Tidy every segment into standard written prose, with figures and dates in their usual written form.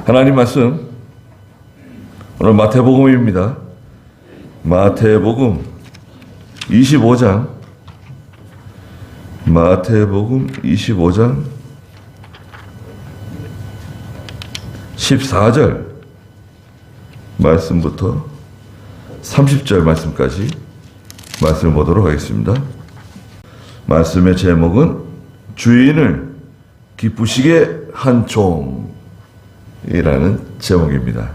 하나님 말씀 오늘 마태복음입니다. 마태복음 25장 마태복음 25장 14절 말씀부터 30절 말씀까지 말씀을 보도록 하겠습니다. 말씀의 제목은 주인을 기쁘시게 한 종이라는 제목입니다.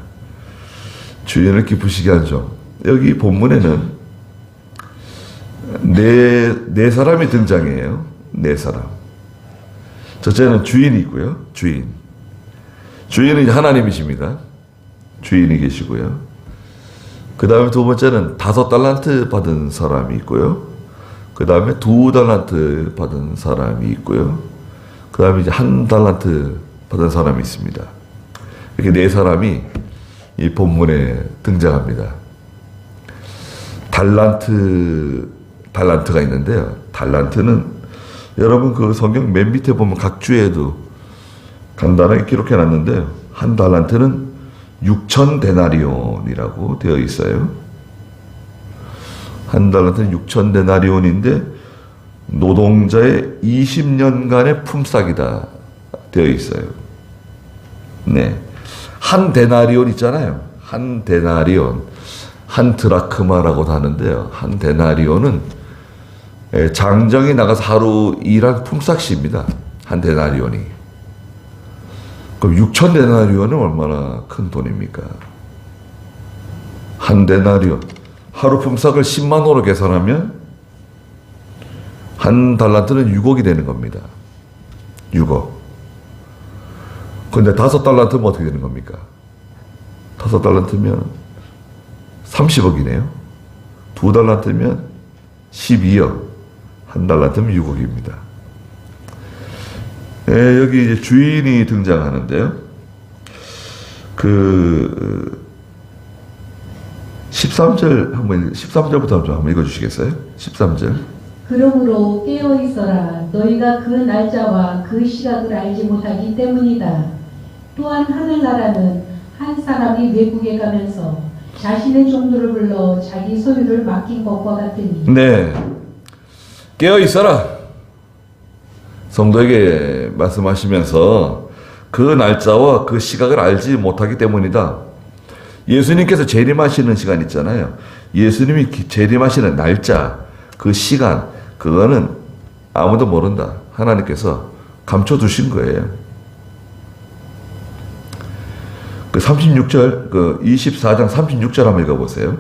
주인을 기쁘시게 한 종. 여기 본문에는 네 사람이 등장해요. 네 사람. 첫째는 주인이 있고요. 주인은 하나님이십니다. 주인이 계시고요. 그 다음에 두 번째는 5달란트 받은 사람이 있고요. 그 다음에 2달란트 받은 사람이 있고요. 그 다음에 이제 1달란트 받은 사람이 있습니다. 이렇게 네 사람이 이 본문에 등장합니다. 달란트가 있는데요. 달란트는 여러분 그 성경 맨 밑에 보면 각 주에도 간단하게 기록해 놨는데요. 1달란트는 6,000데나리온이라고 되어 있어요. 1달란트는 6,000데나리온인데 노동자의 20년간의 품삯이다 되어 있어요. 네. 한 데나리온 있잖아요. 한 데나리온. 한 드라크마라고도 하는데요. 한 데나리온은 장정이 나가서 하루 일한 품삯입니다. 한 데나리온이. 그럼 6,000데나리온은 얼마나 큰 돈입니까? 한 데나리온. 하루 품삯을 10만 원으로 계산하면 한 달란트는 6억이 되는 겁니다. 6억. 근데 5달란트면 어떻게 되는 겁니까? 5달란트면 30억이네요. 2달란트면 12억. 1달란트면 6억입니다. 여기 이제 주인이 등장하는데요. 13절부터 한번 읽어주시겠어요? 13절. 그러므로 깨어 있어라. 너희가 그 날짜와 그 시각을 알지 못하기 때문이다. 또한 하늘나라는 한 사람이 외국에 가면서 자신의 종들을 불러 자기 소유를 맡긴 것과 같으니. 네. 깨어 있어라. 성도에게 말씀하시면서 그 날짜와 그 시각을 알지 못하기 때문이다. 예수님께서 재림하시는 시간 있잖아요. 예수님이 재림하시는 날짜, 그 시간, 그거는 아무도 모른다. 하나님께서 감춰두신 거예요. 그 36절, 그 24장 36절 한번 읽어보세요.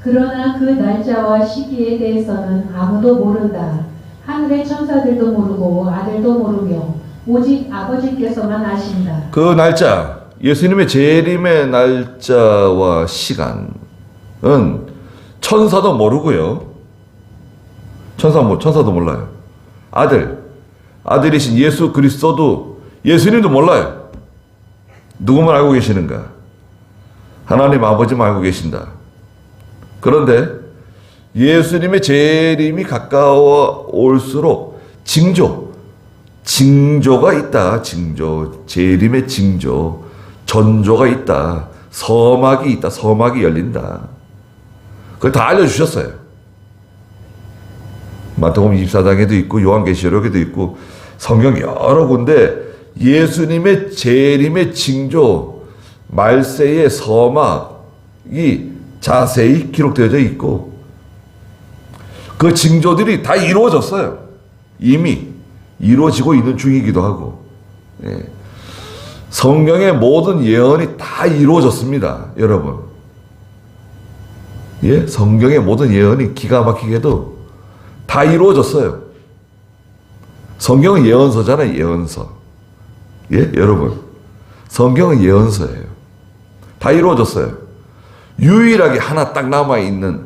그러나 그 날짜와 시기에 대해서는 아무도 모른다. 하늘의 천사들도 모르고 아들도 모르며 오직 아버지께서만 아신다. 그 날짜, 예수님의 재림의 날짜와 시간은 천사도 모르고요. 천사도 몰라요. 아들이신 예수 그리스도도 예수님도 몰라요. 누구만 알고 계시는가? 하나님 아버지만 알고 계신다. 그런데 예수님의 재림이 가까워 올수록 징조가 있다. 재림의 징조, 전조가 있다. 서막이 있다. 서막이 열린다. 그걸 다 알려주셨어요. 마태복음 24장에도 있고 요한계시록에도 있고 성경 여러 군데 예수님의 재림의 징조, 말세의 서막이 자세히 기록되어져 있고 그 징조들이 다 이루어졌어요. 이미 이루어지고 있는 중이기도 하고. 예. 성경의 모든 예언이 다 이루어졌습니다. 여러분. 예? 성경의 모든 예언이 기가 막히게도 다 이루어졌어요. 성경은 예언서잖아요. 예언서. 예? 여러분. 성경은 예언서예요. 다 이루어졌어요. 유일하게 하나 딱 남아있는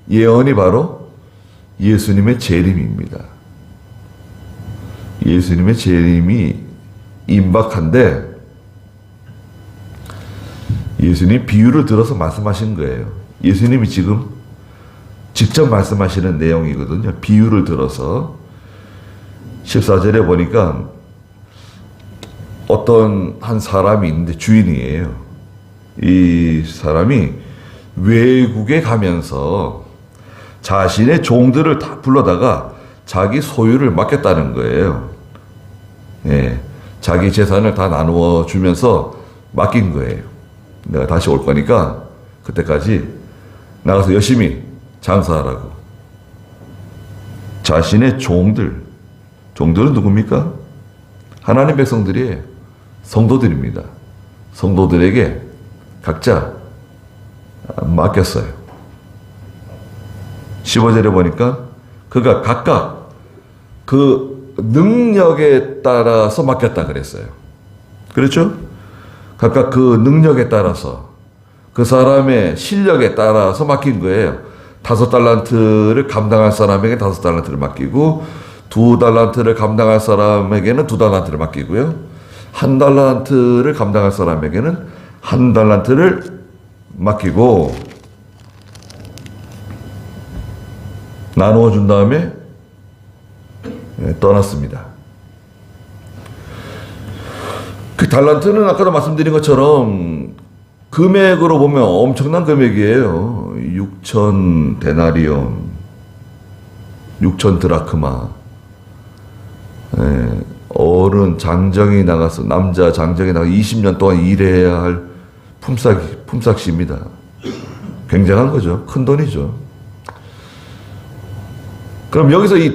예언이 바로 예수님의 재림입니다. 예수님의 재림이 임박한데 예수님이 비유를 들어서 말씀하신 거예요. 예수님이 지금 직접 말씀하시는 내용이거든요. 비유를 들어서 14절에 보니까 어떤 한 사람이 있는데 주인이에요. 이 사람이 외국에 가면서 자신의 종들을 다 불러다가 자기 소유를 맡겼다는 거예요. 예, 자기 재산을 다 나누어 주면서 맡긴 거예요. 내가 다시 올 거니까 그때까지 나가서 열심히 장사하라고. 자신의 종들은 누굽니까? 하나님 백성들이에요. 성도들입니다. 성도들에게 각자 맡겼어요. 15절에 보니까 그가 각각 그 능력에 따라서 맡겼다 그랬어요. 그렇죠? 각각 그 능력에 따라서 그 사람의 실력에 따라서 맡긴 거예요. 5달란트를 감당할 사람에게 5달란트를 맡기고 2달란트를 감당할 사람에게는 2달란트를 맡기고요. 1달란트를 감당할 사람에게는 1달란트를 맡기고 나누어 준 다음에 떠났습니다. 그 달란트는 아까도 말씀드린 것처럼 금액으로 보면 엄청난 금액이에요. 6천 데나리온, 6천 드라크마. 어른 장정이 나가서 남자 장정이 나가 20년 동안 일해야 할 품삯입니다. 굉장한 거죠. 큰 돈이죠. 그럼 여기서 이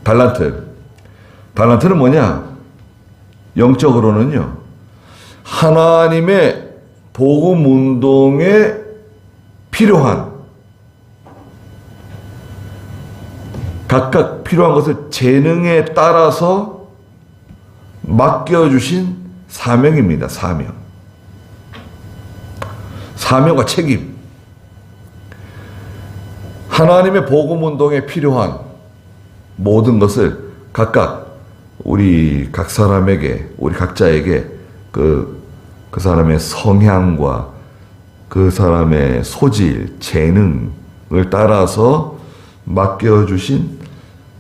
달란트는 뭐냐? 영적으로는요, 하나님의 복음 운동에 필요한, 각각 필요한 것을 재능에 따라서 맡겨주신 사명입니다. 사명과 책임. 하나님의 복음 운동에 필요한 모든 것을 각각 우리 각 사람에게, 우리 각자에게 그 사람의 성향과 그 사람의 소질, 재능을 따라서 맡겨주신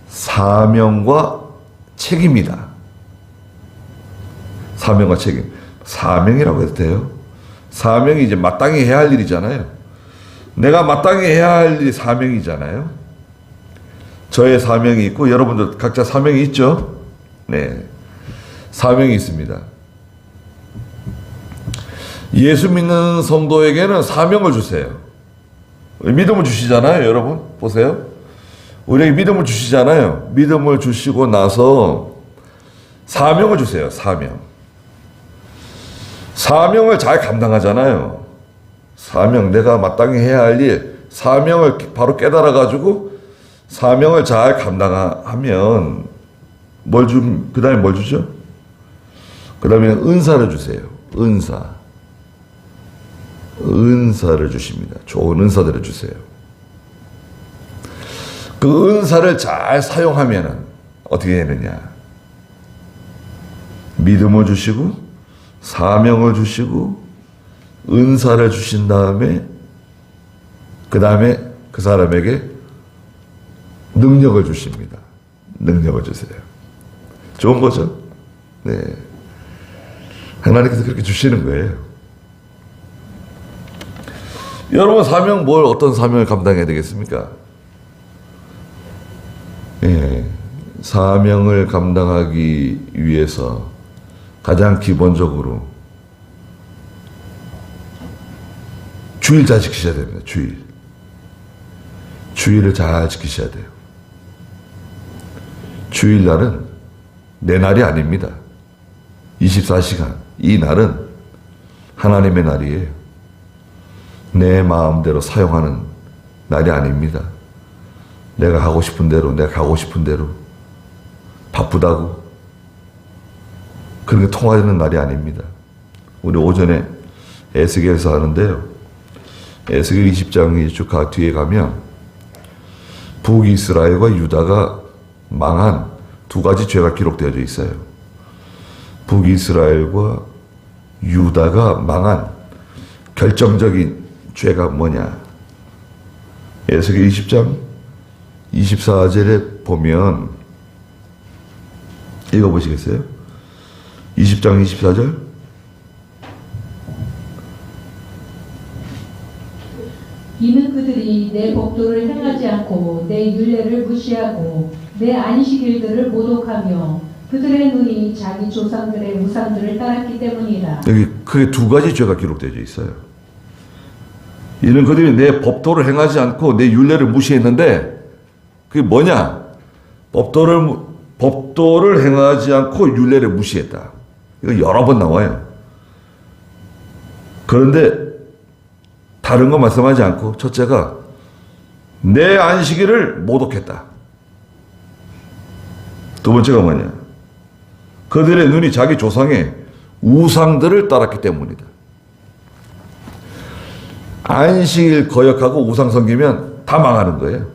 사명과 책임이다. 사명과 책임. 사명이라고 해도 돼요. 사명이 이제 마땅히 해야 할 일이잖아요. 내가 마땅히 해야 할 일이 사명이잖아요. 저의 사명이 있고 여러분들 각자 사명이 있죠? 네. 사명이 있습니다. 예수 믿는 성도에게는 사명을 주세요. 믿음을 주시잖아요, 여러분. 보세요. 우리에게 믿음을 주시잖아요. 믿음을 주시고 나서 사명을 주세요, 사명을 잘 감당하잖아요. 사명, 내가 마땅히 해야 할 일, 사명을 바로 깨달아가지고 사명을 잘 감당하면 그 다음에 뭘 주죠? 그 다음에 은사를 주세요. 은사를 주십니다. 좋은 은사들을 주세요. 그 은사를 잘 사용하면 어떻게 되느냐? 믿음을 주시고 사명을 주시고 은사를 주신 다음에 그 다음에 그 사람에게 능력을 주십니다. 능력을 주세요. 좋은 거죠? 네. 하나님께서 그렇게 주시는 거예요. 여러분 사명 어떤 사명을 감당해야 되겠습니까? 예. 사명을 감당하기 위해서 가장 기본적으로 주일 잘 지키셔야 됩니다. 주일을 잘 지키셔야 돼요. 주일날은 내 날이 아닙니다. 24시간. 이 날은 하나님의 날이에요. 내 마음대로 사용하는 날이 아닙니다. 내가 하고 싶은 대로, 내가 가고 싶은 대로, 바쁘다고 그런 게 통하는 날이 아닙니다. 우리 오전에 에스겔서 하는데요. 에스겔 20장이 쭉 뒤에 가면 북이스라엘과 유다가 망한 두 가지 죄가 기록되어져 있어요. 북이스라엘과 유다가 망한 결정적인 죄가 뭐냐? 에스겔 20장 24절에 보면 읽어보시겠어요? 20장 24절. 이는 그들이 내 법도를 행하지 않고 내 율례를 무시하고 내 안식일들을 모독하며 그들의 눈이 자기 조상들의 우상들을 따랐기 때문이다. 여기 크게 두 가지 죄가 기록되어 있어요. 이는 그들이 내 법도를 행하지 않고 내 율례를 무시했는데 그게 뭐냐? 법도를 행하지 않고 율례를 무시했다. 이거 여러 번 나와요. 그런데 다른 거 말씀하지 않고 첫째가 내 안식일을 모독했다. 두 번째가 뭐냐? 그들의 눈이 자기 조상의 우상들을 따랐기 때문이다. 안식일 거역하고 우상 섬기면 다 망하는 거예요.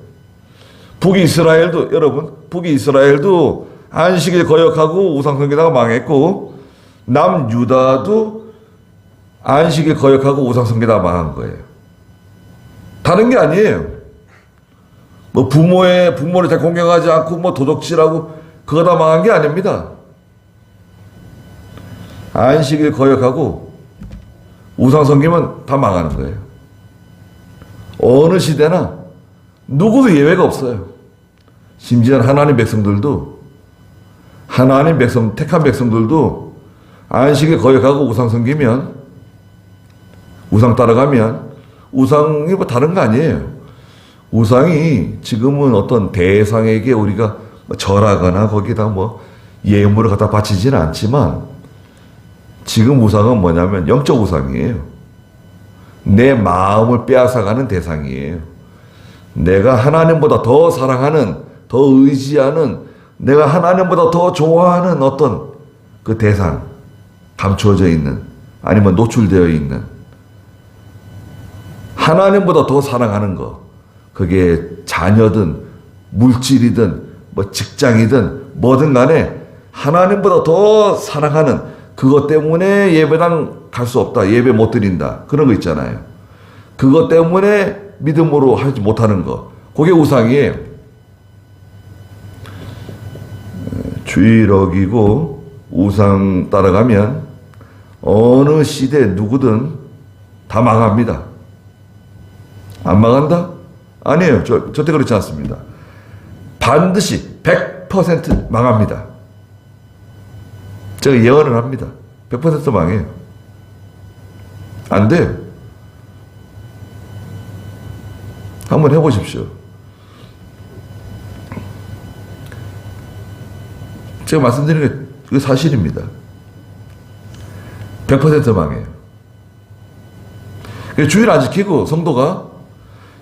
북이스라엘도 여러분 북이스라엘도 안식일 거역하고 우상 섬기다가 망했고 남유다도 안식일 거역하고 우상 섬기다가 망한 거예요. 다른 게 아니에요. 뭐 부모를 잘 공경하지 않고 뭐 도둑질하고 그거 다 망한 게 아닙니다. 안식일 거역하고 우상 섬기면 다 망하는 거예요. 어느 시대나 누구도 예외가 없어요. 심지어 하나님 백성들도 택한 백성들도 안식일 거역하고 우상 섬기면 우상 따라가면 우상이 뭐 다른 거 아니에요. 우상이 지금은 어떤 대상에게 우리가 절하거나 거기다 뭐 예물을 갖다 바치지는 않지만 지금 우상은 뭐냐면 영적 우상이에요. 내 마음을 빼앗아가는 대상이에요. 내가 하나님보다 더 사랑하는, 더 의지하는, 내가 하나님보다 더 좋아하는 어떤 그 대상, 감추어져 있는, 아니면 노출되어 있는, 하나님보다 더 사랑하는 거, 그게 자녀든, 물질이든, 뭐 직장이든, 뭐든 간에 하나님보다 더 사랑하는 그것 때문에 예배당 갈 수 없다, 예배 못 드린다, 그런 거 있잖아요. 그것 때문에 믿음으로 하지 못하는 거, 그게 우상이에요. 주일어기고 우상 따라가면 어느 시대 누구든 다 망합니다. 안 망한다? 아니에요. 절대 그렇지 않습니다. 반드시 100% 망합니다. 제가 예언을 합니다. 100% 망해요. 안 돼요. 한번 해보십시오. 제가 말씀드리는 게 그게 사실입니다. 100% 망해요. 주일 안 지키고 성도가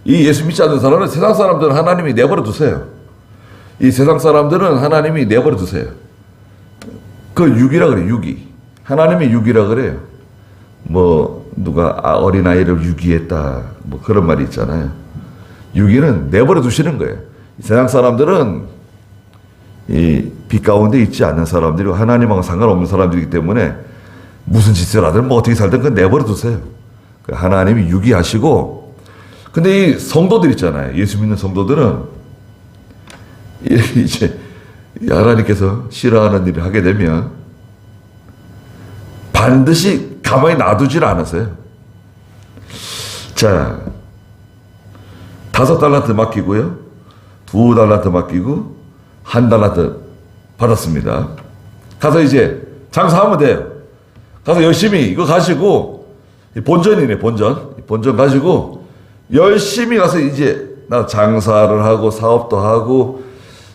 이 예수 믿지 않는 사람은 세상 사람들은 하나님이 내버려 두세요. 이 세상 사람들은 하나님이 내버려 두세요. 그걸 육이라 그래요. 육이. 하나님이 육이라 그래요. 뭐 누가 어린아이를 유기했다 뭐 그런 말이 있잖아요. 유기는 내버려 두시는 거예요. 세상 사람들은 이 빛 가운데 있지 않는 사람들이고 하나님하고 상관없는 사람들이기 때문에 무슨 짓을 하든 뭐 어떻게 살든 그건 내버려 두세요. 하나님이 유기하시고, 근데 이 성도들 있잖아요. 예수 믿는 성도들은 이제 하나님께서 싫어하는 일을 하게 되면 반드시 가만히 놔두질 않으세요. 자, 5달란트 맡기고요. 2달란트 맡기고 1달란트 받았습니다. 가서 이제 장사하면 돼요. 가서 열심히 이거 가지고 본전이네, 본전 가지고 열심히 가서 이제 나 장사를 하고 사업도 하고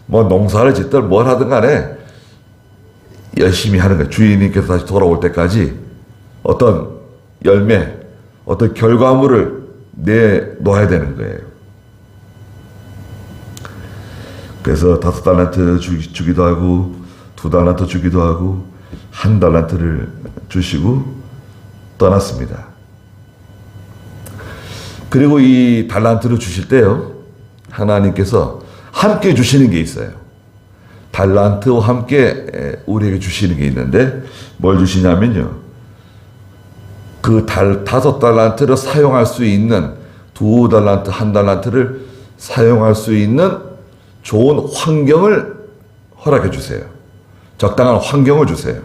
뭐 농사를 짓든 뭘 하든 간에 열심히 하는 거예요. 주인님께서 다시 돌아올 때까지 어떤 열매, 어떤 결과물을 내놓아야 되는 거예요. 그래서 5달란트 주기도 하고 2달란트 주기도 하고 1달란트를 주시고 떠났습니다. 그리고 이 달란트를 주실 때요, 하나님께서 함께 주시는 게 있어요. 달란트와 함께 우리에게 주시는 게 있는데 뭘 주시냐면요, 그 5달란트를 사용할 수 있는 2달란트, 1달란트를 사용할 수 있는 좋은 환경을 허락해 주세요. 적당한 환경을 주세요.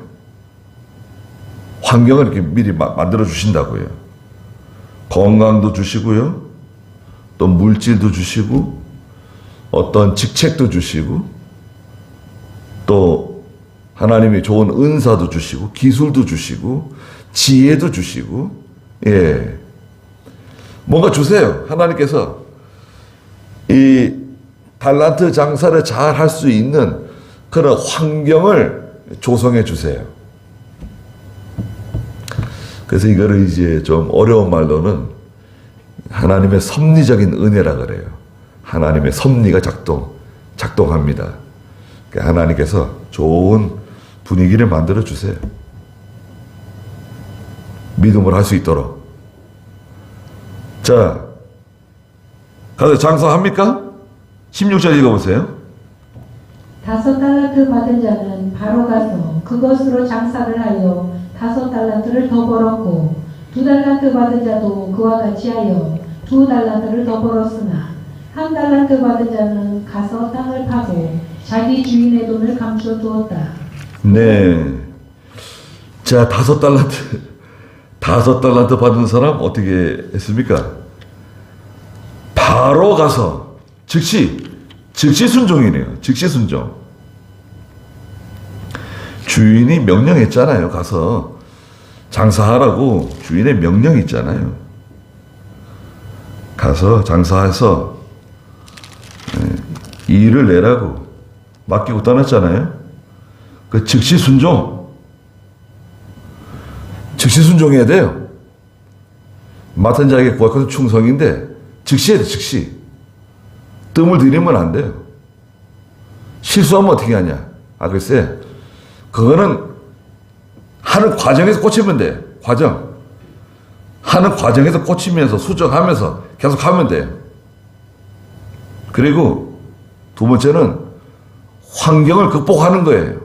환경을 이렇게 미리 만들어 주신다고요. 건강도 주시고요. 또 물질도 주시고, 어떤 직책도 주시고, 또 하나님이 좋은 은사도 주시고, 기술도 주시고, 지혜도 주시고, 예. 뭔가 주세요. 하나님께서 이 달란트 장사를 잘 할 수 있는 그런 환경을 조성해 주세요. 그래서 이거를 이제 좀 어려운 말로는 하나님의 섭리적인 은혜라 그래요. 하나님의 섭리가 작동합니다. 그러니까 하나님께서 좋은 분위기를 만들어 주세요. 믿음을 할 수 있도록. 자, 가서 장사합니까? 16절 읽어보세요. 5달란트 받은 자는 바로 가서 그것으로 장사를 하여 5달란트를 더 벌었고 2달란트 받은 자도 그와 같이 하여 2달란트를 더 벌었으나 1달란트 받은 자는 가서 땅을 파고 자기 주인의 돈을 감춰 두었다. 네. 자, 5달란트 받은 사람 어떻게 했습니까? 바로 가서 즉시 순종이네요. 즉시 순종. 주인이 명령했잖아요. 가서 장사하라고 주인의 명령이 있잖아요. 가서 장사해서 일을 내라고 맡기고 떠났잖아요. 그 즉시 순종해야 돼요. 맡은 자에게 구할 것은 충성인데 즉시 해야 돼. 즉시. 뜸을 들이면 안 돼요. 실수하면 어떻게 하냐. 글쎄, 그거는 하는 과정에서 꽂히면 돼. 하는 과정에서 꽂히면서 수정하면서 계속 하면 돼요. 그리고 두 번째는 환경을 극복하는 거예요.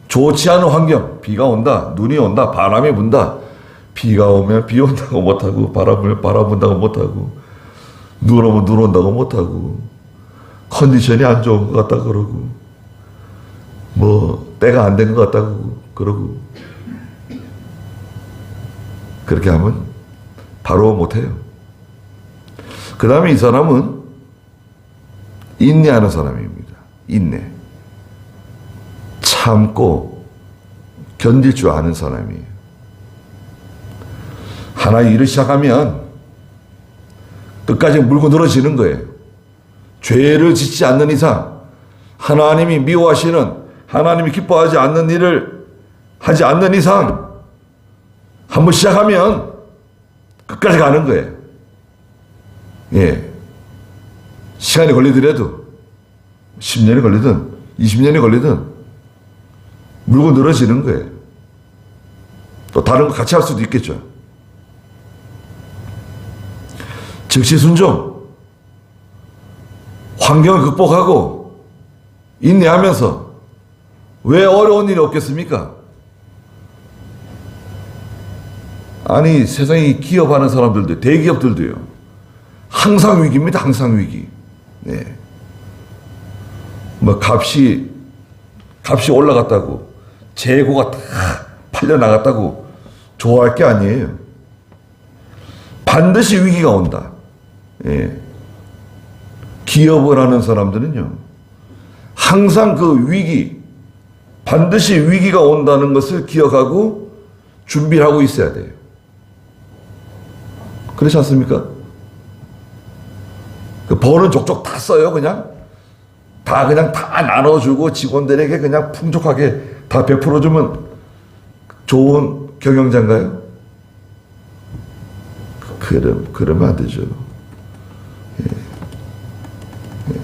좋지 않은 환경, 비가 온다, 눈이 온다, 바람이 분다. 비가 오면 비 온다고 못하고, 바람 분다고 못하고, 눈 오면 눈 온다고 못하고, 컨디션이 안 좋은 것 같다 그러고, 때가 안 된 것 같다고 그러고, 그렇게 하면 바로 못해요. 그 다음에 이 사람은 인내하는 사람입니다. 인내. 참고 견딜 줄 아는 사람이에요. 하나 일을 시작하면 끝까지 물고 늘어지는 거예요. 죄를 짓지 않는 이상, 하나님이 미워하시는, 하나님이 기뻐하지 않는 일을 하지 않는 이상, 한번 시작하면 끝까지 가는 거예요. 예. 시간이 걸리더라도 10년이 걸리든 20년이 걸리든 물고 늘어지는 거예요. 또 다른 거 같이 할 수도 있겠죠. 즉시 순종, 환경을 극복하고 인내하면서. 왜 어려운 일이 없겠습니까? 아니, 세상에 기업하는 사람들도, 대기업들도요, 항상 위기입니다. 항상 위기. 네. 값이 올라갔다고, 재고가 다 팔려나갔다고 좋아할 게 아니에요. 반드시 위기가 온다. 예. 기업을 하는 사람들은요, 항상 그 위기, 반드시 위기가 온다는 것을 기억하고 준비를 하고 있어야 돼요. 그렇지 않습니까? 그 벌은 족족 다 써요. 그냥 다 나눠주고 직원들에게 그냥 풍족하게 다 베풀어주면 좋은 경영자인가요? 그러면 안 되죠. 예. 예.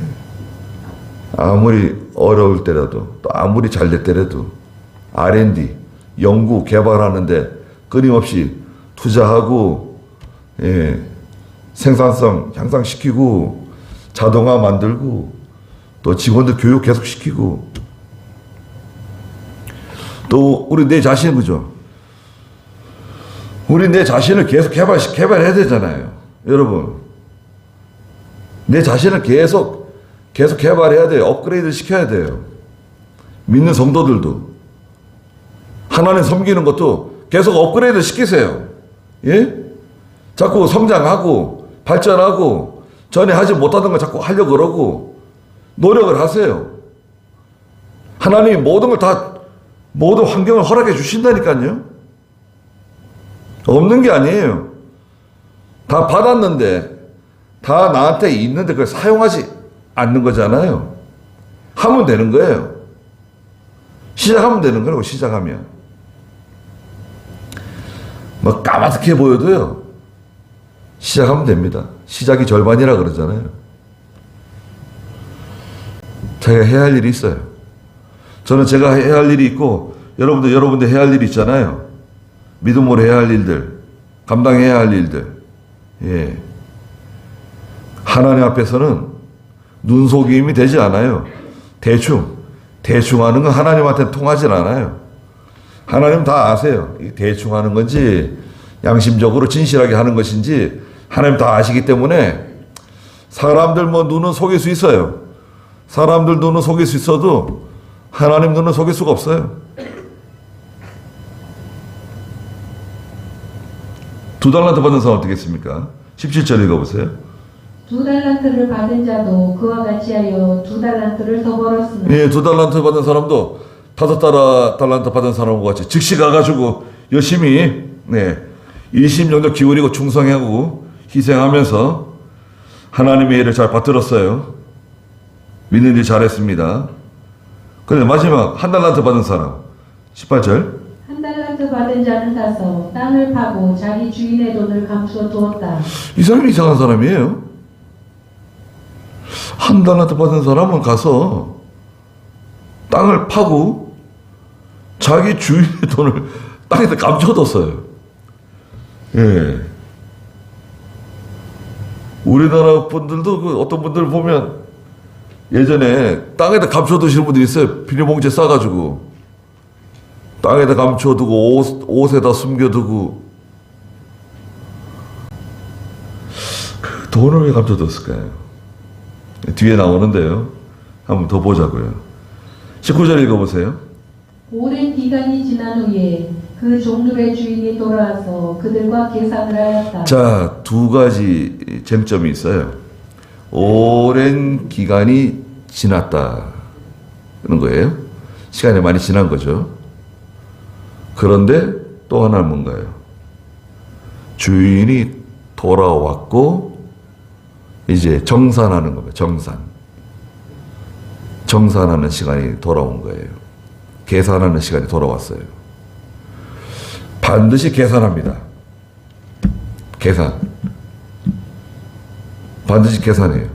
아무리 어려울 때라도, 또 아무리 잘 됐더라도 R&D, 연구, 개발하는데 끊임없이 투자하고, 예, 생산성 향상시키고, 자동화 만들고, 또 직원들 교육 계속시키고, 또 우리 내 자신, 그죠? 우리 내 자신을 계속 개발해야 되잖아요. 여러분, 내 자신을 계속 개발해야 돼요. 업그레이드 시켜야 돼요. 믿는 성도들도 하나님 섬기는 것도 계속 업그레이드 시키세요. 예? 자꾸 성장하고 발전하고 전에 하지 못하던 걸 자꾸 하려고 그러고 노력을 하세요. 하나님이 모든 환경을 허락해 주신다니까요. 없는 게 아니에요. 다 받았는데, 다 나한테 있는데 그걸 사용하지 않는 거잖아요. 하면 되는 거예요. 시작하면 되는 거라고, 시작하면. 뭐 까마득해 보여도요, 시작하면 됩니다. 시작이 절반이라 그러잖아요. 자기가 해야 할 일이 있어요. 저는 제가 해야 할 일이 있고, 여러분들 해야 할 일이 있잖아요. 믿음으로 해야 할 일들, 감당해야 할 일들. 예. 하나님 앞에서는 눈속임이 되지 않아요. 대충 하는 건 하나님한테 통하진 않아요. 하나님 다 아세요. 대충 하는 건지 양심적으로 진실하게 하는 것인지 하나님 다 아시기 때문에 사람들 눈은 속일 수 있어요. 사람들 눈은 속일 수 있어도 하나님 눈은 속일 수가 없어요. 2달란트 받은 사람 어떻겠습니까? 17절 읽어보세요. 2달란트를 받은 자도 그와 같이 하여 2달란트를 더 벌었으나 예, 2달란트 받은 사람도 5달란트 받은 사람과 같이 즉시 가가지고 열심히 일심전력 기울이고 충성하고 희생하면서 하나님의 일을 잘 받들었어요. 믿는 일 잘했습니다. 그런데 마지막 1달란트 받은 사람 18절 1달란트 받은 자는 가서 땅을 파고 자기 주인의 돈을 감추어 두었다. 이 사람이 이상한 사람이에요. 1달란트 받은 사람은 가서 땅을 파고 자기 주인의 돈을 땅에다 감춰뒀어요. 예. 우리나라 분들도 어떤 분들 보면 예전에 땅에다 감춰두시는 분들이 있어요. 비닐봉지에 싸가지고 땅에다 감춰두고 옷에다 숨겨두고. 그 돈을 왜 감춰뒀을까요? 뒤에 나오는데요. 한번 더 보자고요. 19절 읽어보세요. 오랜 기간이 지난 후에 그 종들의 주인이 돌아와서 그들과 계산을 하였다. 자, 2가지 쟁점이 있어요. 오랜 기간이 지났다는 거예요. 시간이 많이 지난 거죠. 그런데 또 하나는 뭔가요? 주인이 돌아왔고 이제 정산하는 겁니다. 정산하는 시간이 돌아온 거예요. 계산하는 시간이 돌아왔어요. 반드시 계산합니다. 반드시 계산해요.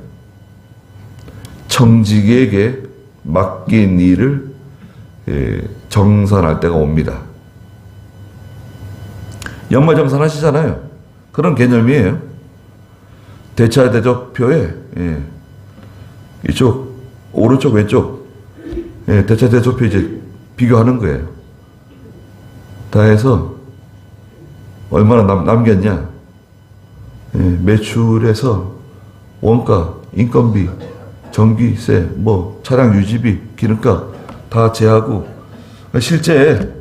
청지기에게 맡긴 일을 정산할 때가 옵니다. 연말정산 하시잖아요. 그런 개념이에요. 대차대조표에 이쪽 오른쪽 왼쪽 대차대조표 이제 비교하는 거예요. 다 해서 얼마나 남겼냐, 매출에서 원가, 인건비, 전기세, 차량 유지비, 기름값 다 제하고 실제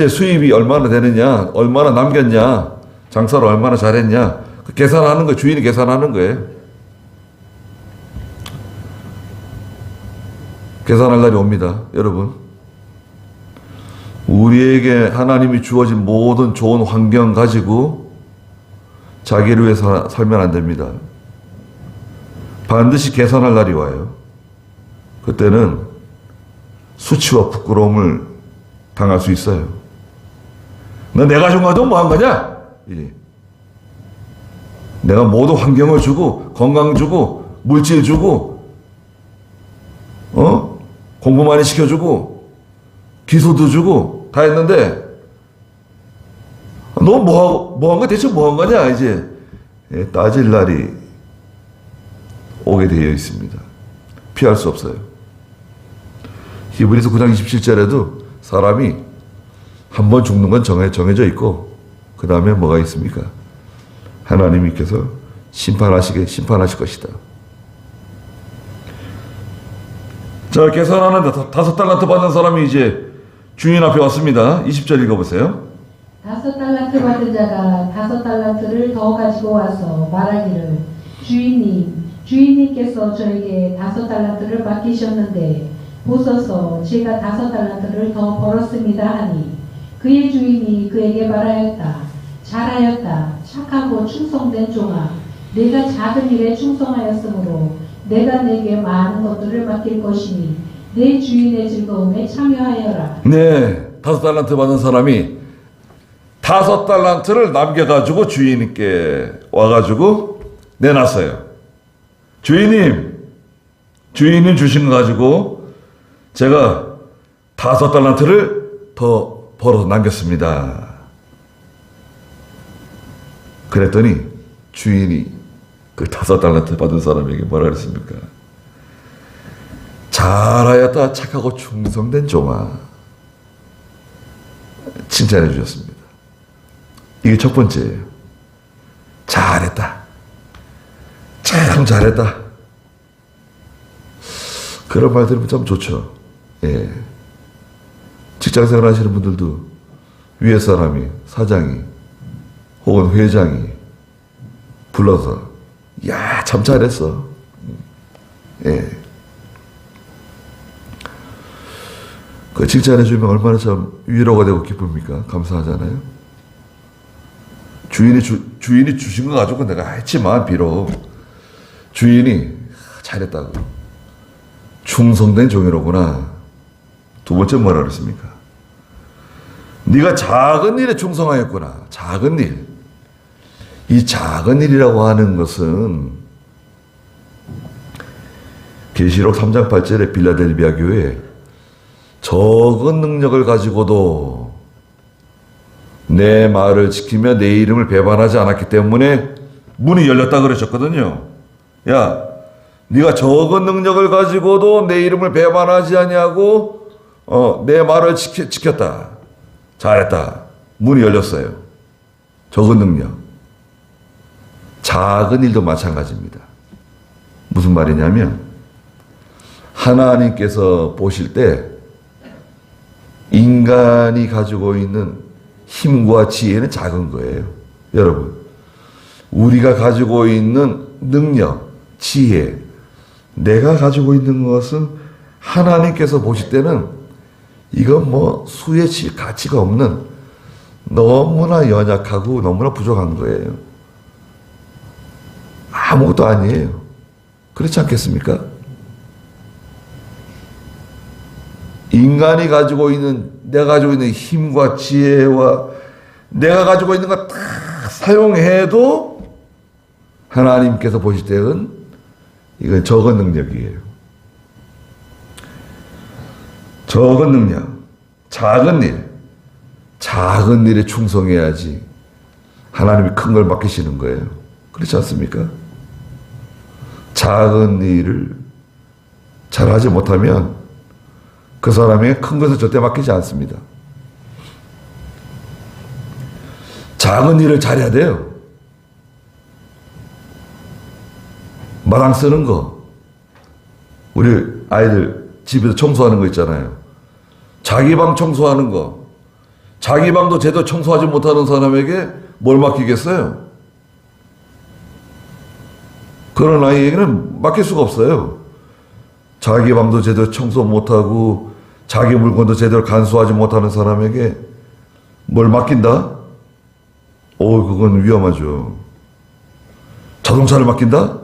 수입이 얼마나 되느냐, 얼마나 남겼냐, 장사를 얼마나 잘했냐, 계산하는 거, 주인이 계산하는 거예요. 계산할 날이 옵니다, 여러분. 우리에게 하나님이 주어진 모든 좋은 환경 가지고 자기를 위해서 살면 안 됩니다. 반드시 계산할 날이 와요. 그때는 수치와 부끄러움을 당할 수 있어요. 너 내가 준 거도 뭐 한 거냐? 내가 모든 환경을 주고 건강 주고 물질 주고 공부 많이 시켜주고 기술도 주고 다 했는데 너 뭐 한 거 대체 뭐 한 거냐? 이제 따질 날이 오게 되어 있습니다. 피할 수 없어요. 히브리서 9장 27절에도 사람이 한 번 죽는 건 정해져 있고 그 다음에 뭐가 있습니까? 하나님께서 심판하실 것이다. 자, 계산하는데 5달란트 받은 사람이 이제 주인 앞에 왔습니다. 20절 읽어보세요. 5달란트 받은 자가 5달란트를 더 가지고 와서 말하기를 주인님께서 저에게 5달란트를 맡기셨는데 보소서 제가 5달란트를 더 벌었습니다 하니 그의 주인이 그에게 말하였다. 잘하였다. 착하고 충성된 종아. 내가 작은 일에 충성하였으므로 내가 내게 많은 것들을 맡길 것이니 내 주인의 즐거움에 참여하여라. 네, 5달란트 받은 사람이 5달란트를 남겨가지고 주인께 와가지고 내놨어요. 주인님 주신 거 가지고 제가 5달란트를 더 벌어서 남겼습니다. 그랬더니 주인이 그 5달란트 받은 사람에게 뭐라 그랬습니까? 잘하였다 착하고 충성된 종아. 칭찬해 주셨습니다. 이게 첫 번째예요. 잘했다. 참 잘했다. 그런 말 들으면 참 좋죠. 예. 직장생활 하시는 분들도 위에 사람이, 사장이 혹은 회장이 불러서 야, 참 잘했어. 예. 그 칭찬해주면 얼마나 참 위로가 되고 기쁩니까? 감사하잖아요. 주인이 주신 거 가지고 내가 했지만 비록 주인이 잘했다고. 충성된 종이로구나. 두 번째 뭐라 그랬습니까? 네가 작은 일에 충성하였구나. 작은 일. 이 작은 일이라고 하는 것은 계시록 3장 8절에 빌라델비아 교회에 적은 능력을 가지고도 내 말을 지키며 내 이름을 배반하지 않았기 때문에 문이 열렸다 그러셨거든요. 야, 네가 적은 능력을 가지고도 내 이름을 배반하지 아니하고 내 말을 지켰다. 잘했다. 문이 열렸어요. 적은 능력. 작은 일도 마찬가지입니다. 무슨 말이냐면 하나님께서 보실 때 인간이 가지고 있는 힘과 지혜는 작은 거예요. 여러분, 우리가 가지고 있는 능력, 지혜, 내가 가지고 있는 것은 하나님께서 보실 때는 이건 뭐 수에 칠 가치가 없는 너무나 연약하고 너무나 부족한 거예요. 아무것도 아니에요. 그렇지 않겠습니까? 인간이 가지고 있는, 내가 가지고 있는 힘과 지혜와 내가 가지고 있는 거 다 사용해도 하나님께서 보실 때는 이건 적은 능력이에요. 적은 능력, 작은 일에 충성해야지 하나님이 큰 걸 맡기시는 거예요. 그렇지 않습니까? 작은 일을 잘하지 못하면 그 사람에게 큰 것을 절대 맡기지 않습니다. 작은 일을 잘해야 돼요. 마당 쓰는 거, 우리 아이들 집에서 청소하는 거 있잖아요. 자기 방 청소하는 거, 자기 방도 제대로 청소하지 못하는 사람에게 뭘 맡기겠어요? 그런 아이에게는 맡길 수가 없어요. 자기 방도 제대로 청소 못하고 자기 물건도 제대로 간수하지 못하는 사람에게 뭘 맡긴다? 그건 위험하죠. 자동차를 맡긴다?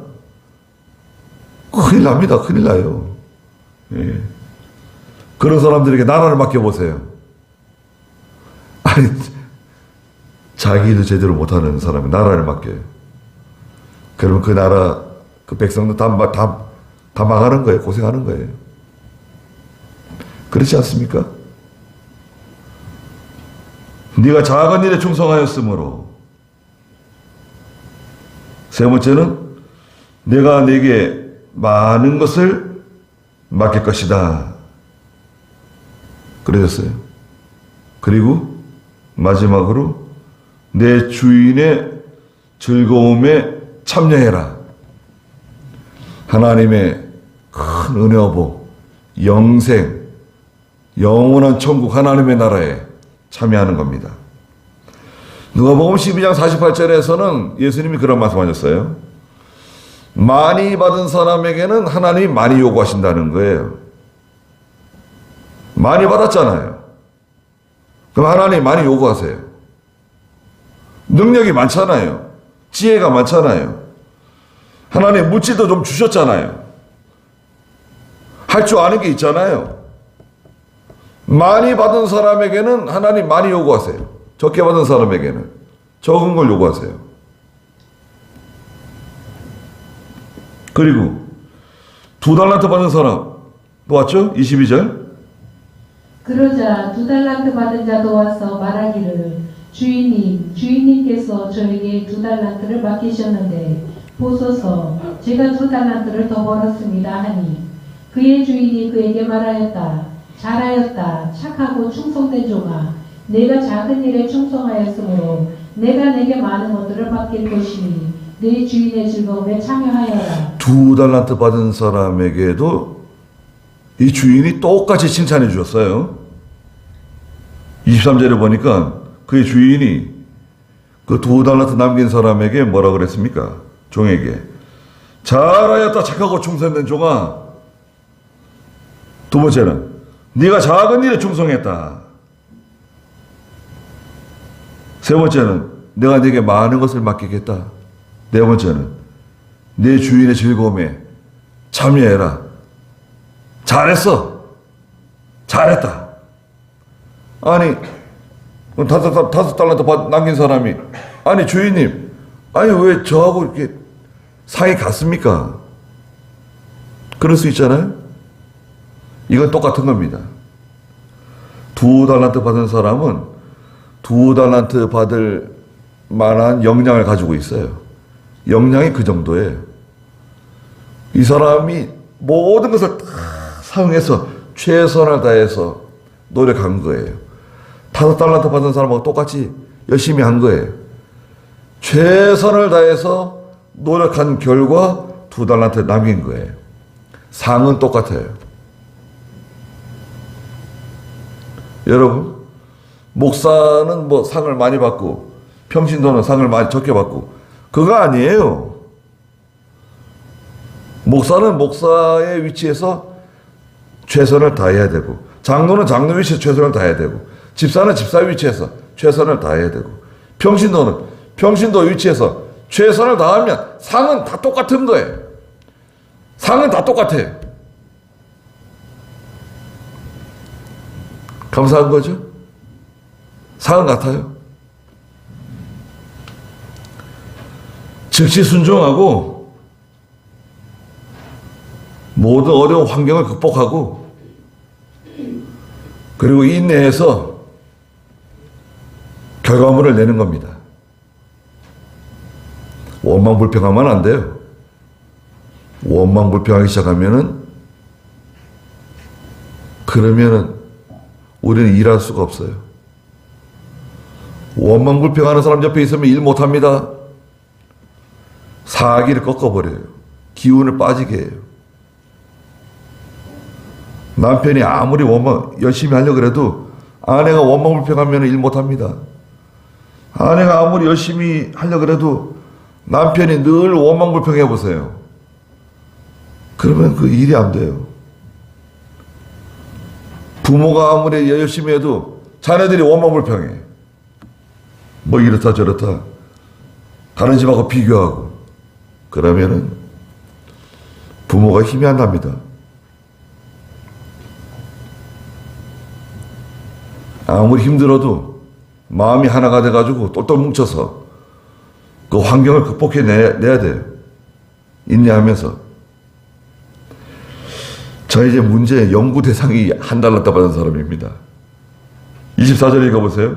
큰일 납니다. 큰일 나요. 예. 그런 사람들에게 나라를 맡겨보세요. 아니, 자기 일도 제대로 못하는 사람이 나라를 맡겨요. 그러면 그 나라, 그 백성도 다 망하는 거예요. 고생하는 거예요. 그렇지 않습니까? 네가 작은 일에 충성하였으므로. 세 번째는 내가 네게 많은 것을 맡길 것이다. 그러셨어요. 그리고 마지막으로 내 주인의 즐거움에 참여해라. 하나님의 큰 은혜와 복, 영생, 영원한 천국 하나님의 나라에 참여하는 겁니다. 누가복음 12장 48절에서는 예수님이 그런 말씀하셨어요. 많이 받은 사람에게는 하나님이 많이 요구하신다는 거예요. 많이 받았잖아요. 그럼 하나님 많이 요구하세요. 능력이 많잖아요. 지혜가 많잖아요. 하나님 물질도 좀 주셨잖아요. 할 줄 아는 게 있잖아요. 많이 받은 사람에게는 하나님 많이 요구하세요. 적게 받은 사람에게는 적은 걸 요구하세요. 그리고 2달란트 받은 사람 또 왔죠? 22절. 그러자 2달란트 받은 자도 와서 말하기를 주인님, 주인님께서 저에게 2달란트를 맡기셨는데 보소서 제가 2달란트를 더 벌었습니다 하니 그의 주인이 그에게 말하였다. 잘하였다. 착하고 충성된 종아. 내가 작은 일에 충성하였으므로 내가 내게 많은 것들을 맡길 것이니 내 주인의 즐거움에 참여하여라. 2달란트 받은 사람에게도 이 주인이 똑같이 칭찬해 주셨어요. 23절에 보니까 그의 주인이 그 2달란트 남긴 사람에게 뭐라 그랬습니까? 종에게 잘하였다 착하고 충성된 종아. 두 번째는 네가 작은 일에 충성했다. 세 번째는 내가 네게 많은 것을 맡기겠다. 네 번째는 내 주인의 즐거움에 참여해라. 잘했어. 잘했다. 아니 5달란트 남긴 사람이 아니 주인님 아니 왜 저하고 이렇게 상이 같습니까? 그럴 수 있잖아요. 이건 똑같은 겁니다. 2달란트 받은 사람은 2달란트 받을 만한 역량을 가지고 있어요. 역량이 그 정도예요. 이 사람이 모든 것을 다 사용해서 최선을 다해서 노력한 거예요. 5달란트 받은 사람하고 똑같이 열심히 한 거예요. 최선을 다해서 노력한 결과 2달란트 남긴 거예요. 상은 똑같아요. 여러분, 목사는 뭐 상을 많이 받고 평신도는 상을 많이 적게 받고 그거 아니에요. 목사는 목사의 위치에서 최선을 다해야 되고 장로는 장로 위치에서 최선을 다해야 되고 집사는 집사 위치에서 최선을 다해야 되고 평신도는 평신도 위치에서 최선을 다하면 상은 다 똑같은 거예요. 상은 다 똑같아요. 감사한 거죠? 상은 같아요. 즉시 순종하고 모든 어려운 환경을 극복하고 그리고 인내해서 결과물을 내는 겁니다. 원망불평하면 안 돼요. 원망불평하기 그러면은 우리는 일할 수가 없어요. 원망불평하는 사람 옆에 있으면 일 못합니다. 사기를 꺾어버려요. 기운을 빠지게 해요. 남편이 아무리 열심히 하려고 해도 아내가 원망불평하면 일 못합니다. 아내가 아무리 열심히 하려고 해도 남편이 늘 원망불평해 보세요. 그러면 그 일이 안 돼요. 부모가 아무리 열심히 해도 자녀들이 원망불평해. 뭐 이렇다 저렇다. 다른 집하고 비교하고. 그러면은 부모가 힘이 안 납니다. 아무리 힘들어도 마음이 하나가 돼가지고 똘똘 뭉쳐서 그 환경을 극복해내야 돼요. 인내하면서. 저 이제 문제 연구 대상이 1달란트 받은 사람입니다. 24절 읽어보세요.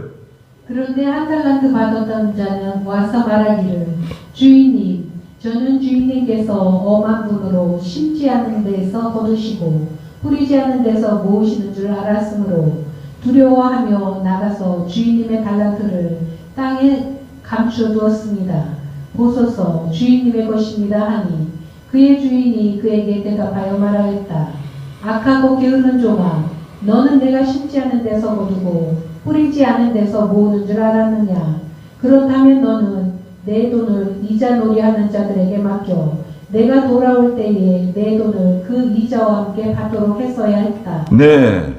그런데 1달란트 받았던 자는 와서 말하기를 주인님 저는 주인님께서 엄한 분으로 심지 않은 데서 거두시고 뿌리지 않은 데서 모으시는 줄 알았으므로 두려워하며 나가서 주인님의 달란트를 땅에 감추어 두었습니다. 보소서 주인님의 것입니다 하니 그의 주인이 그에게 대답하여 말하였다. 악하고 게으른 종아, 너는 내가 심지 않은 데서 거두고 뿌리지 않은 데서 모으는 줄 알았느냐? 그렇다면 너는 내 돈을 이자놀이하는 자들에게 맡겨 내가 돌아올 때에 내 돈을 그 이자와 함께 받도록 했어야 했다. 네.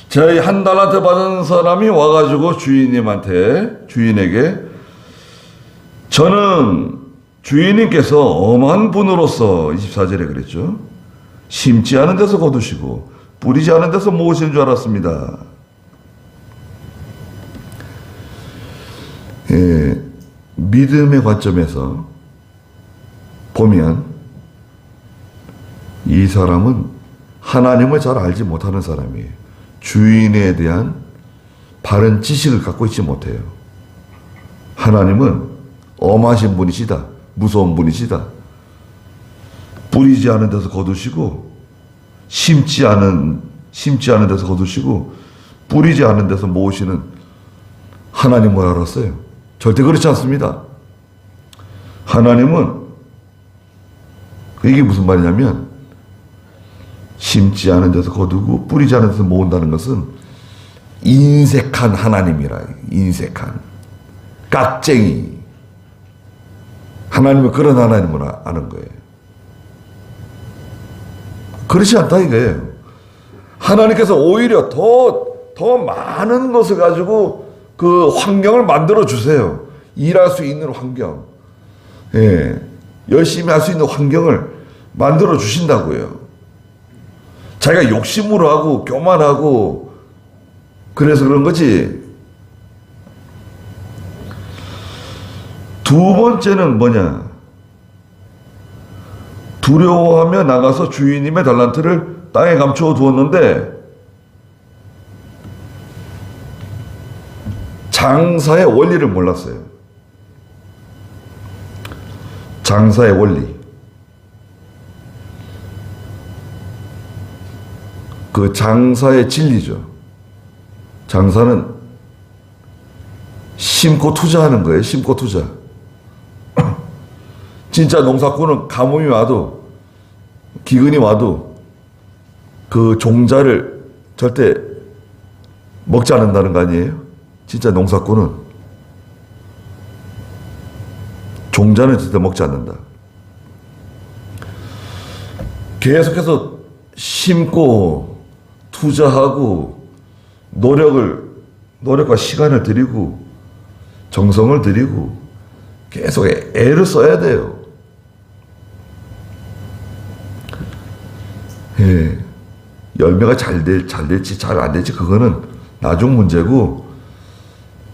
저희 한 달란트 받은 사람이 와가지고 주인에게 저는 주인님께서 엄한 분으로서 24절에 그랬죠. 심지 않은 데서 거두시고 뿌리지 않은 데서 모으시는 줄 알았습니다. 예, 믿음의 관점에서 보면 이 사람은 하나님을 잘 알지 못하는 사람이에요. 주인에 대한 바른 지식을 갖고 있지 못해요. 하나님은 엄하신 분이시다. 무서운 분이시다. 뿌리지 않은 데서 거두시고 심지 않은 데서 거두시고 뿌리지 않은 데서 모으시는 하나님을 알았어요. 절대 그렇지 않습니다. 하나님은 이게 무슨 말이냐면 심지 않은 데서 거두고 뿌리지 않은 데서 모은다는 것은 인색한 하나님이라. 인색한 깍쟁이 하나님은 그런 하나님을 아는 거예요. 그렇지 않다 이거예요. 하나님께서 오히려 더 많은 것을 가지고 그 환경을 만들어 주세요. 일할 수 있는 환경, 예, 열심히 할 수 있는 환경을 만들어 주신다고요. 자기가 욕심으로 하고 교만하고 그래서 그런 거지. 두 번째는 뭐냐? 두려워하며 나가서 주인님의 달란트를 땅에 감추어 두었는데 장사의 원리를 몰랐어요. 장사의 원리. 그 장사의 진리죠. 장사는 심고 투자하는 거예요. 심고 투자. 진짜 농사꾼은 가뭄이 와도 기근이 와도 그 종자를 절대 먹지 않는다는 거 아니에요? 진짜 농사꾼은 종자는 절대 먹지 않는다. 계속해서 심고 투자하고 노력과 시간을 들이고 정성을 들이고 계속 애를 써야 돼요. 예, 열매가 잘 될지 잘 안 될지 그거는 나중 문제고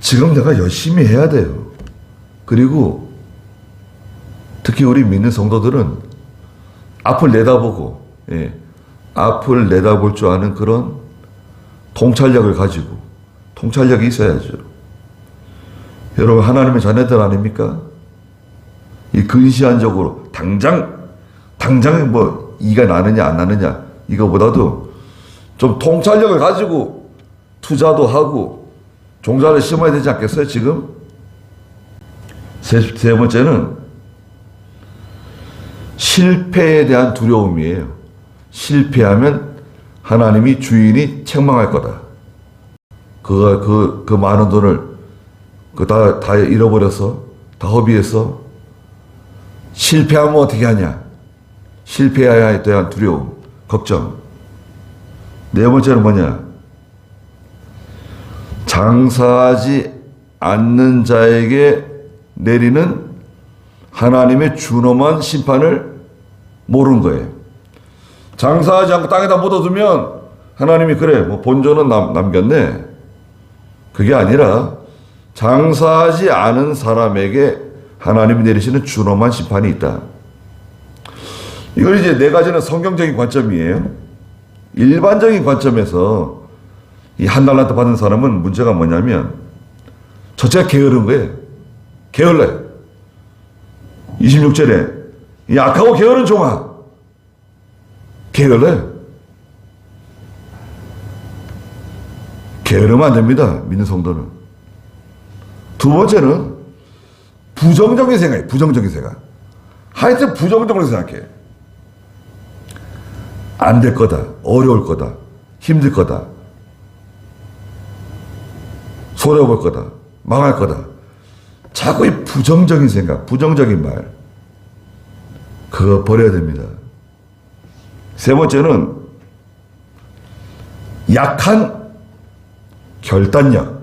지금 내가 열심히 해야 돼요. 그리고 특히 우리 믿는 성도들은 앞을 내다보고, 예, 앞을 내다볼 줄 아는 그런 통찰력을 가지고 통찰력이 있어야죠. 여러분 하나님의 자녀들 아닙니까? 이 근시안적으로 당장 뭐 이가 나느냐 안 나느냐 이거보다도 좀 통찰력을 가지고 투자도 하고 종자를 심어야 되지 않겠어요 지금? 세 번째는 실패에 대한 두려움이에요. 실패하면 하나님이 주인이 책망할 거다. 그 많은 돈을 다 잃어버려서 다 허비해서 실패하면 어떻게 하냐? 실패에 대한 두려움, 걱정. 네 번째는 뭐냐? 장사하지 않는 자에게 내리는 하나님의 준엄한 심판을 모르는 거예요. 장사하지 않고 땅에다 묻어두면 하나님이 그래 뭐 본전은 남겼네. 그게 아니라 장사하지 않은 사람에게 하나님이 내리시는 준엄한 심판이 있다. 이걸 이제 네 가지는 성경적인 관점이에요. 일반적인 관점에서 이 한 달란트 받은 사람은 문제가 뭐냐면 첫째가 게으른 거예요. 게을러요. 26절에 이 악하고 게으른 종아 게을러요. 게으르면 안 됩니다. 믿는 성도는. 두 번째는 부정적인 생각이에요. 부정적인 생각. 하여튼 부정적으로 생각해. 안 될 거다, 어려울 거다, 힘들 거다, 손해볼 거다, 망할 거다. 자꾸 이 부정적인 생각, 부정적인 말, 그거 버려야 됩니다. 세 번째는 약한 결단력,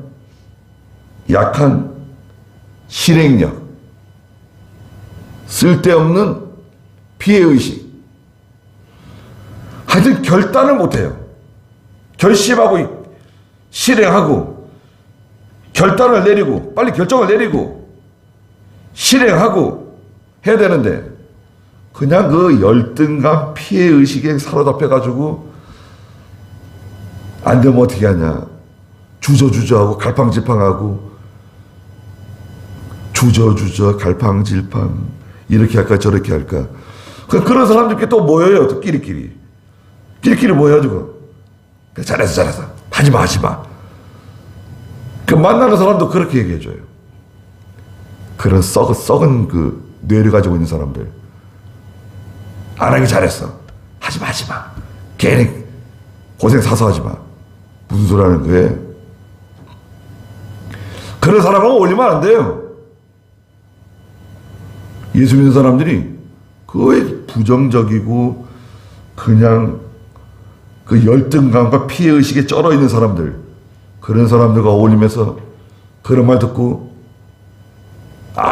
약한 실행력, 쓸데없는 피해의식. 하여튼 결단을 못해요. 결심하고 실행하고 결단을 내리고 빨리 결정을 내리고 실행하고 해야 되는데 그냥 그 열등감 피해의식에 사로잡혀가지고 안 되면 어떻게 하냐. 주저주저하고 갈팡질팡하고 주저주저 갈팡질팡 이렇게 할까 저렇게 할까. 그런 사람들끼리 또 모여요. 또 끼리끼리 모여가지고 잘했어 하지마. 그 만나는 사람도 그렇게 얘기해줘요. 그런 썩은 그 뇌를 가지고 있는 사람들 안 하기 잘했어. 하지마. 괜히 고생 사서 하지마. 무슨 소리 하는 거예요? 그런 사람하고 어울리면 안 돼요. 예수 믿는 사람들이 거의 부정적이고 그냥 그 열등감과 피해의식에 쩔어 있는 사람들, 그런 사람들과 어울리면서 그런 말 듣고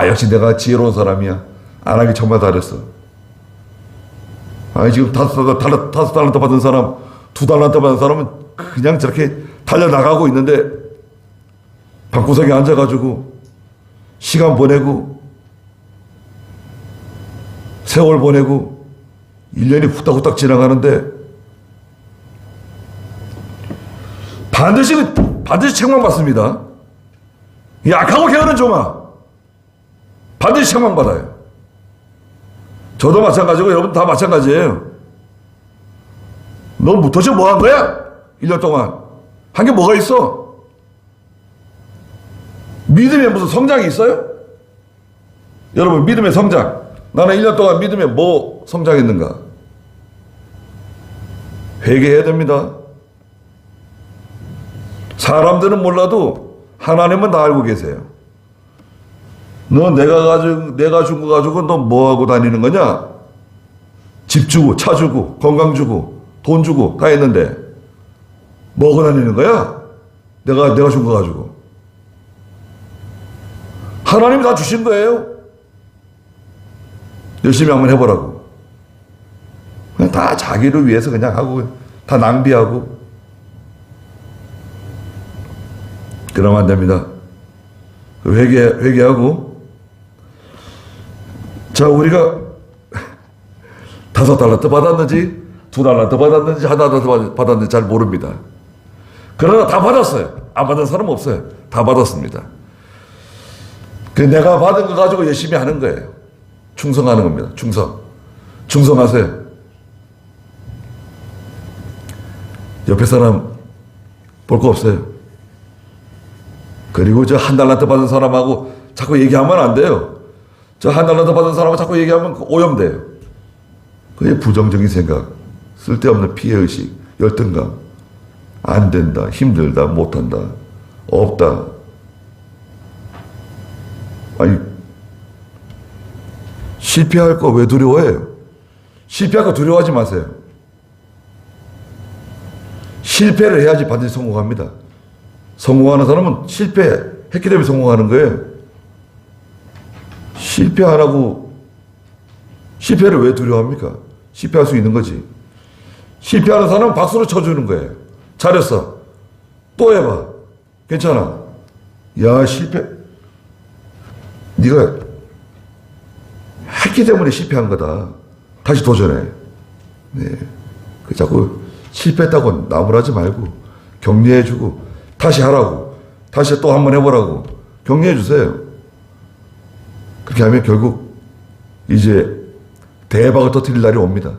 역시 내가 지혜로운 사람이야. 안 하기 정말 잘했어. 지금 5달란트 받은 사람, 2달란트 받은 사람은 그냥 저렇게 달려나가고 있는데 방구석에 앉아가지고 시간 보내고 세월 보내고 1년이 후딱후딱 지나가는데 반드시 책망받습니다. 약하고 게으른 조마 반드시 책망받아요. 저도 마찬가지고 여러분 다 마찬가지예요. 넌 도대체 뭐 한 거야? 1년 동안 한 게 뭐가 있어? 믿음에 무슨 성장이 있어요? 여러분 믿음의 성장, 나는 1년 동안 믿음에 뭐 성장했는가? 회개해야 됩니다. 사람들은 몰라도 하나님은 다 알고 계세요. 너 내가 준 거 가지고 너 뭐 하고 다니는 거냐? 집 주고 차 주고 건강 주고 돈 주고 다 했는데 뭐 하고 다니는 거야? 내가 준 거 가지고. 하나님이 다 주신 거예요. 열심히 한번 해보라고. 그냥 다 자기를 위해서 그냥 하고 다 낭비하고. 그러면 안 됩니다. 회개하고. 자, 우리가 5달란트 받았는지 2달란트 받았는지 1달란트 받았는지 잘 모릅니다. 그러나 다 받았어요. 안 받은 사람은 없어요. 다 받았습니다. 내가 받은 거 가지고 열심히 하는 거예요. 충성하는 겁니다. 충성하세요. 옆에 사람 볼 거 없어요. 그리고 저 1달란트 받은 사람하고 자꾸 얘기하면 안 돼요. 저 1달란트 받은 사람하고 자꾸 얘기하면 오염돼요. 그게 부정적인 생각, 쓸데없는 피해의식, 열등감, 안 된다, 힘들다, 못한다, 없다. 실패할 거 왜 두려워해요? 실패할 거 두려워하지 마세요. 실패를 해야지 반드시 성공합니다. 성공하는 사람은 실패했기 때문에 성공하는 거예요. 실패 안 하고 실패를 왜 두려워합니까? 실패할 수 있는 거지. 실패하는 사람은 박수로 쳐주는 거예요. 잘했어. 또 해봐. 괜찮아. 야, 실패. 네가 했기 때문에 실패한 거다. 다시 도전해. 네. 자꾸 실패했다고 나무라지 말고 격려해주고 다시 하라고. 다시 또 한번 해보라고. 격려해주세요. 그렇게 하면 결국 이제 대박을 터뜨릴 날이 옵니다.